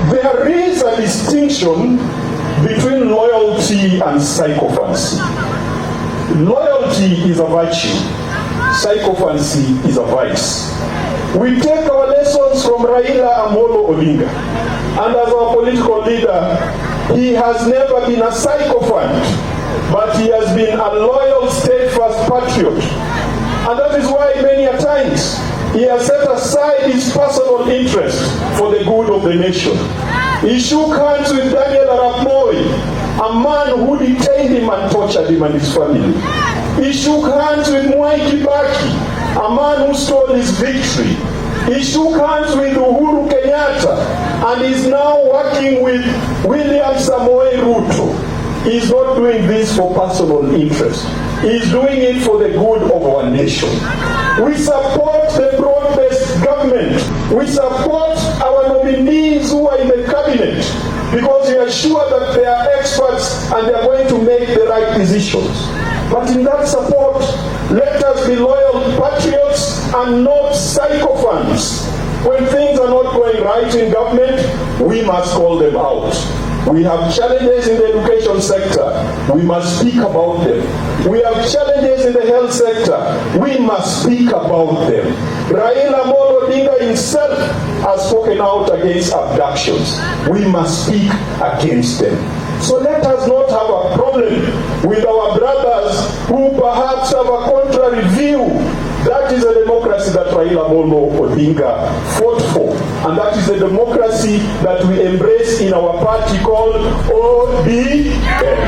There is a distinction between loyalty and sycophancy. Loyalty is a virtue. Sycophancy is a vice. We take our lessons from Raila Amolo Odinga. And as our political leader, he has never been a sycophant, but he has been a loyal, steadfast patriot. And that is why many a times he has set aside his personal interest for the good of the nation. He shook hands with Daniel Arap Moi, a man who detained him and tortured him and his family. He shook hands with Mwai Kibaki, a man who stole his victory. He shook hands with Uhuru Kenyatta and is now working with William Samoei Ruto. He's not doing this for personal interest. He's doing it for the good of our nation. We support the broad-based government. We support our nominees who are in the cabinet because we are sure that they are experts and they are going to make the right decisions. But in that support, let us be loyal patriots and not sycophants. When things are not going right in government, we must call them out. We have challenges in the education sector. We must speak about them. We have challenges in the health sector. We must speak about them. Raila Amolo Odinga himself has spoken out against abductions. We must speak against them. So let us not have a problem with our brothers who perhaps have a contrary view. That is a democracy that Raila Amolo Odinga fought for. And that is a democracy that we embrace in our party called ODM.